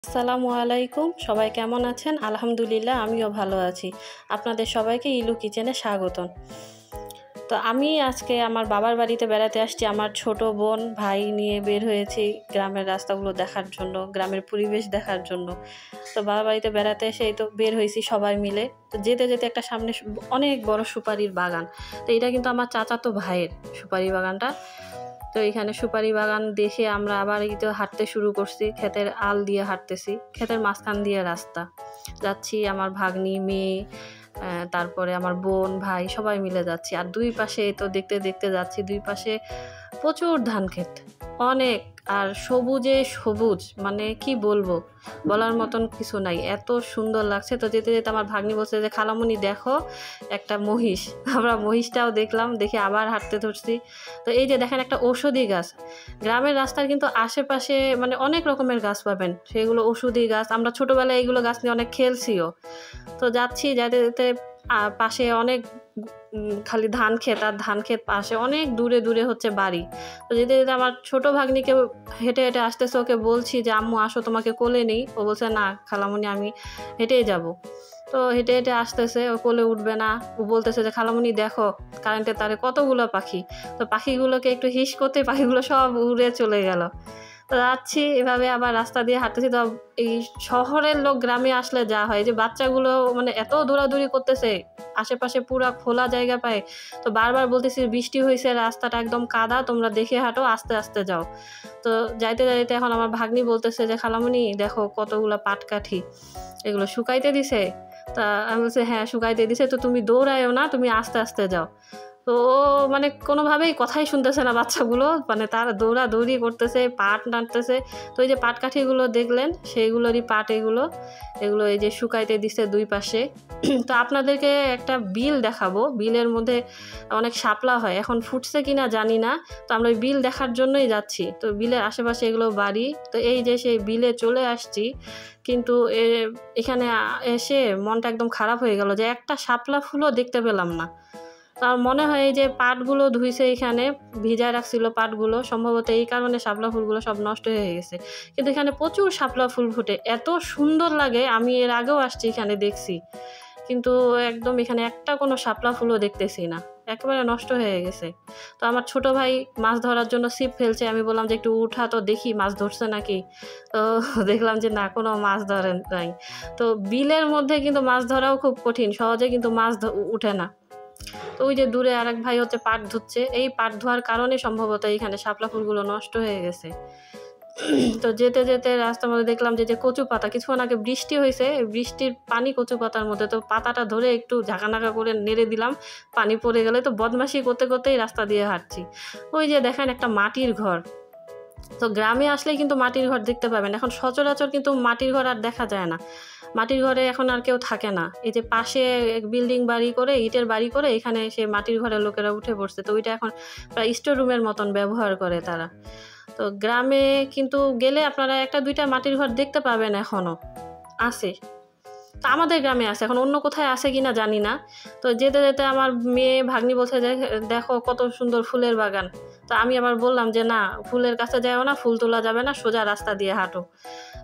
আসসালামু আলাইকুম, সবাই কেমন আছেন? আলহামদুলিল্লাহ, আমিও ভালো আছি। আপনাদের সবাইকে ইলু কিচেনে স্বাগতম। তো আমি আজকে আমার বাবার বাড়িতে বেড়াতে আসছি। আমার ছোট বোন ভাই নিয়ে বের হয়েছি গ্রামের রাস্তাগুলো দেখার জন্য, গ্রামের পরিবেশ দেখার জন্য। তো বাবার বাড়িতে বেড়াতে এসেই তো বের হয়েছি সবাই মিলে। তো যেতে যেতে একটা সামনে অনেক বড় সুপারির বাগান। তো এটা কিন্তু আমার চাচাতো ভাইয়ের সুপারি বাগানটা। তো এখানে সুপারি বাগান দেখে আমরা আবার হাঁটতে শুরু করছি। ক্ষেতের আল দিয়ে হাঁটতেছি, ক্ষেতের মাঝখান দিয়ে রাস্তা যাচ্ছি। আমার ভাগ্নি, মেয়ে, তারপরে আমার বোন, ভাই সবাই মিলে যাচ্ছি। আর দুই পাশে তো দেখতে দেখতে যাচ্ছি, দুই পাশে প্রচুর ধান ক্ষেত, অনেক। আর সবুজে সবুজ, মানে কি বলবো, বলার মতন কিছু নাই, এত সুন্দর লাগছে। তো যেতে যেতে আমার ভাগ্নি বলছে যে খালামণি দেখো একটা মহিষ। আমরা মহিষটাও দেখলাম, দেখে আবার হাঁটতে ধরছি। তো এই যে দেখেন একটা ঔষধি গাছ, গ্রামের রাস্তার কিন্তু আশেপাশে মানে অনেক রকমের গাছ পাবেন, সেগুলো ঔষধি গাছ। আমরা ছোটোবেলায় এইগুলো গাছ নিয়ে অনেক খেলছিও। তো যাচ্ছি, যেতে যেতে পাশে অনেক খালি ধান ক্ষেত, আর ধান ক্ষেত পাশে অনেক দূরে দূরে হচ্ছে বাড়ি। তো যেতে যেতে আমার ছোট ভাগ্নিকে হেঁটে হেঁটে আসতেছে, ওকে বলছি যে আম্মু আসো তোমাকে কোলে নেই। ও বলছে না খালামণি আমি হেঁটেই যাব। তো হেঁটে হেঁটে আসতেছে, ও কোলে উঠবে না। ও বলতেছে যে খালামণি দেখো কারেন্টের তারে কতগুলো পাখি। তো পাখিগুলোকে একটু হিস করতে পাখিগুলো সব উড়ে চলে গেল। তো যাচ্ছি এভাবে, আবার রাস্তা দিয়ে হাঁটতেছি। তো এই শহরের লোক গ্রামে আসলে যা হয় যে বাচ্চাগুলো মানে এত দৌড়াদৌড়ি করতেছে, আশেপাশে পুরা খোলা জায়গা পায়। তো বারবার বলতেছি বৃষ্টি হয়েছে, রাস্তাটা একদম কাদা, তোমরা দেখে হাঁটো, আস্তে আস্তে যাও। তো যাইতে যাইতে এখন আমার ভাগ্নি বলতেছে যে খালামণি দেখো কতগুলো পাটকাঠি, এগুলো শুকাইতে দিছে। তা আমি বলছি হ্যাঁ শুকাইতে দিছে, তো তুমি দৌড়ায়ও না, তুমি আস্তে আস্তে যাও। তো ও মানে কোনোভাবেই কথাই শুনতেছে না বাচ্চাগুলো, মানে তারা দৌড়াদৌড়ি করতেছে, পাট নাড়তেছে। তো এই যে পাটকাঠিগুলো দেখলেন সেইগুলোরই পাট, এগুলো এই যে শুকাইতে দিছে দুই পাশে। তো আপনাদেরকে একটা বিল দেখাবো, বিলের মধ্যে অনেক শাপলা হয়, এখন ফুটছে কিনা জানি না। তো আমরা ওই বিল দেখার জন্যই যাচ্ছি। তো বিলের আশেপাশে এগুলো বাড়ি। তো এই যে সেই বিলে চলে আসছি, কিন্তু এখানে এসে মনটা একদম খারাপ হয়ে গেল যে একটা শাপলা ফুলও দেখতে পেলাম না। তার মনে হয় এই যে পাটগুলো ধুইছে, এখানে ভিজায় রাখছিল পাটগুলো, সম্ভবত এই কারণে শাপলা ফুলগুলো সব নষ্ট হয়ে গেছে। কিন্তু এখানে প্রচুর শাপলা ফুল ফুটে, এত সুন্দর লাগে। আমি এর আগেও আসছি, এখানে দেখছি, কিন্তু একদম এখানে একটা কোনো শাপলা ফুলও দেখতেছি না, একেবারে নষ্ট হয়ে গেছে। তো আমার ছোট ভাই মাছ ধরার জন্য ছিপ ফেলছে, আমি বললাম যে একটু উঠা তো দেখি মাছ ধরছে নাকি। তো দেখলাম যে না, কোনো মাছ ধরেন নাই। তো বিলের মধ্যে কিন্তু মাছ ধরাও খুব কঠিন, সহজে কিন্তু মাছ উঠে না। তো ওই যে দূরে আরেক ভাই হচ্ছে পাট ধুচ্ছে, এই পাট ধোয়ার কারণে সম্ভবত এইখানে শাপলা ফুলগুলো নষ্ট হয়ে গেছে। তো যেতে যেতে রাস্তার মধ্যে দেখলাম যে কচু পাতা, কিছুক্ষণ আগে বৃষ্টি হয়েছে, বৃষ্টির পানি কচু পাতার মধ্যে। তো পাতাটা ধরে একটু ঝাঁকানাকা করে নেড়ে দিলাম, পানি পড়ে গেলে। তো বদমাশি করতে করতেই রাস্তা দিয়ে হাঁটছি। ওই যে দেখেন একটা মাটির ঘর। তো গ্রামে আসলেই কিন্তু মাটির ঘর দেখতে পাবেন, এখন সচরাচর কিন্তু মাটির ঘর আর দেখা যায় না। মাটির ঘরে এখন আর কেউ থাকে না। এই যে পাশে বিল্ডিং বাড়ি করে, ইটের বাড়ি করে, এখানে সে মাটির ঘরে লোকেরা উঠে পড়ছে। তো ওইটা এখন প্রায় স্টোর রুমের মতন ব্যবহার করে তারা। তো গ্রামে কিন্তু গেলে আপনারা একটা দুইটা মাটির ঘর দেখতে পাবেন, এখনও আছে। তো আমাদের গ্রামে আছে, এখন অন্য কোথায় আছে কিনা জানি না। তো যেতে যেতে আমার মেয়ে ভাগ্নি বলছে যে দেখো কত সুন্দর ফুলের বাগান। তো আমি আবার বললাম যে না, ফুলের কাছে যাও না, ফুল তোলা যাবে না, সোজা রাস্তা দিয়ে হাঁটো।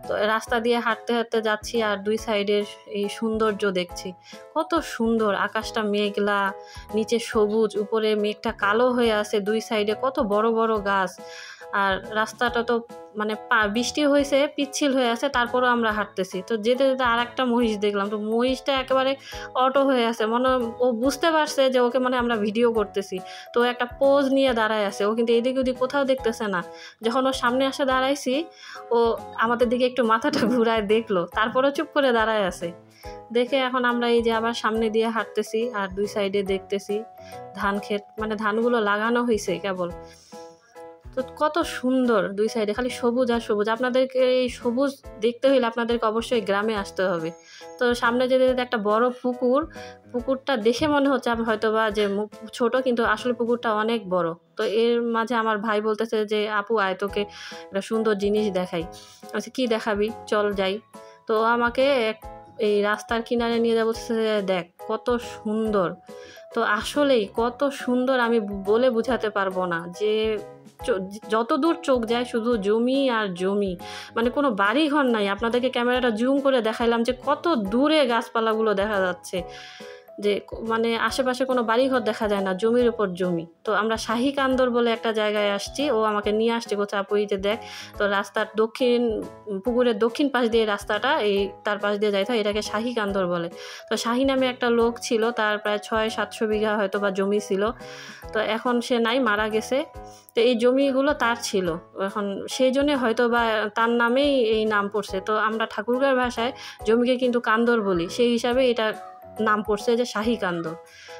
তো রাস্তা দিয়ে হাঁটতে হাঁটতে যাচ্ছি, আর দুই সাইডের এই সৌন্দর্য দেখছি, কত সুন্দর। আকাশটা মেঘলা, নিচে সবুজ, উপরে মেঘটা কালো হয়ে আছে, দুই সাইডে কত বড় বড় গাছ। আর রাস্তাটা তো মানে বৃষ্টি হয়েছে, পিচ্ছিল হয়ে আছে, তারপরেও আমরা হাঁটতেছি। তো যেতে যেতে আর একটা মহিষ দেখলাম। তো মহিষটা একেবারে অটো হয়ে আছে, মনে ও বুঝতে পারছে যে ওকে মানে আমরা ভিডিও করতেছি। তো একটা পোজ নিয়ে দাঁড়ায় আছে, ও কিন্তু এদিক ওদিক কোথাও দেখতেছে না। যখন ওর সামনে আসে দাঁড়াইছি, ও আমাদের দিকে একটু মাথাটা ঘুরায় দেখলো, তারপরে চুপ করে দাঁড়ায় আছে। দেখে এখন আমরা এই যে আবার সামনে দিয়ে হাঁটতেছি, আর দুই সাইডে দেখতেছি ধান ক্ষেত, মানে ধানগুলো লাগানো হয়েছে কেবল। তো কত সুন্দর, দুই সাইডে খালি সবুজ আর সবুজ। আপনাদেরকে এই সবুজ দেখতে হইলে আপনাদেরকে অবশ্যই গ্রামে আসতে হবে। তো সামনে যেতে যেতে একটা বড় পুকুর, পুকুরটা দেখে মনে হচ্ছে হয়তো বা যে ছোট, কিন্তু আসলে পুকুরটা অনেক বড়। তো এর মাঝে আমার ভাই বলতেছে যে আপু আয়, তোকে একটা সুন্দর জিনিস দেখাই। আচ্ছা কি দেখাবি, চল যাই। তো আমাকে এই রাস্তার কিনারে নিয়ে যাবো, দেখ কত সুন্দর। তো আসলেই কত সুন্দর, আমি বলে বোঝাতে পারবো না যে যত দূর চোখ যায় শুধু জমি আর জমি, মানে কোনো বাড়ি ঘর নাই। আপনাদেরকে ক্যামেরাটা জুম করে দেখাইলাম যে কত দূরে গাছপালাগুলো দেখা যাচ্ছে, যে মানে আশেপাশে কোনো বাড়িঘর দেখা যায় না, জমির উপর জমি। তো আমরা শাহী কান্দর বলে একটা জায়গায় আসছি, ও আমাকে নিয়ে আসছে, কোথা আপুইতে দেখ। তো রাস্তার পুকুরের দক্ষিণ পাশ দিয়ে রাস্তাটা, তার পাশ দিয়ে যাইতে হয়, এটাকে শাহী কান্দর বলে। তো শাহী নামে একটা লোক ছিল, তার প্রায় 600-700 বিঘা হয়তো বা জমি ছিল। তো এখন সে নাই, মারা গেছে। তো এই জমিগুলো তার ছিল, এখন সেই জন্যে হয়তো বা তার নামেই এই নাম পড়ছে। তো আমরা ঠাকুরগাঁর ভাষায় জমিকে কিন্তু কান্দর বলি, সেই হিসাবে এটা নাম পড়ছে যে শাহী কান্দর।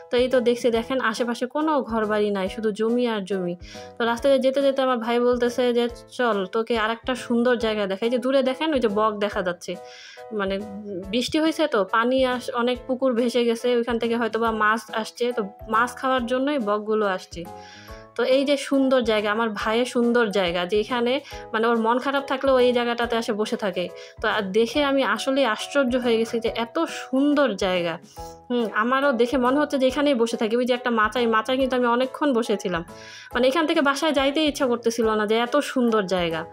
তো এই তো দেখেন আশেপাশে কোনো ঘর বাড়ি নাই, শুধু জমি আর জমি। তো রাস্তায় যেতে যেতে আমার ভাই বলতেছে যে চল তোকে আরেকটা সুন্দর জায়গা দেখাই, যে দূরে দেখেন ওই যে বক দেখা যাচ্ছে, মানে বৃষ্টি হয়েছে তো পানি অনেক পুকুর ভেসে গেছে, ওইখান থেকে হয়তো বা মাছ আসছে, তো মাছ খাওয়ার জন্যই বকগুলো আসছে। তো এই যে সুন্দর জায়গা, আমার ভাইয়ের সুন্দর জায়গা, যেখানে মানে ওর মন খারাপ থাকলেও এই জায়গাটাতে এসে বসে থাকে। তো দেখে আমি আসলে আশ্চর্য হয়ে গেছি যে এত সুন্দর জায়গা। আমারও দেখে মনে হচ্ছে যে এখানেই বসে থাকি। ওই যে একটা মাচায় কিন্তু আমি অনেকক্ষণ বসেছিলাম, মানে এখান থেকে বাসায় যাইতেই ইচ্ছা করতেছিল না, যে এত সুন্দর জায়গা।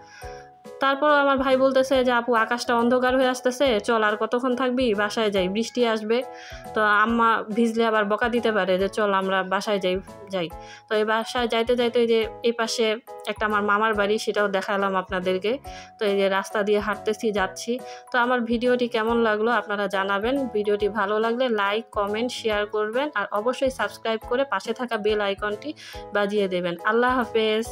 তারপরও আমার ভাই বলতেছে যে আপু আকাশটা অন্ধকার হয়ে আসতেছে, চল আর কতক্ষণ থাকবি, বাসায় যাই, বৃষ্টি আসবে, তো আম্মা ভিজলে আবার বকা দিতে পারে, যে চল আমরা বাসায় যাই। তো এই বাসায় যাইতে যে এই পাশে একটা আমার মামার বাড়ি, সেটাও দেখালাম আপনাদেরকে। তো এই যে রাস্তা দিয়ে যাচ্ছি। তো আমার ভিডিওটি কেমন লাগলো আপনারা জানাবেন। ভিডিওটি ভালো লাগলে লাইক, কমেন্ট, শেয়ার করবেন, আর অবশ্যই সাবস্ক্রাইব করে পাশে থাকা বেল আইকনটি বাজিয়ে দেবেন। আল্লাহ হাফেজ।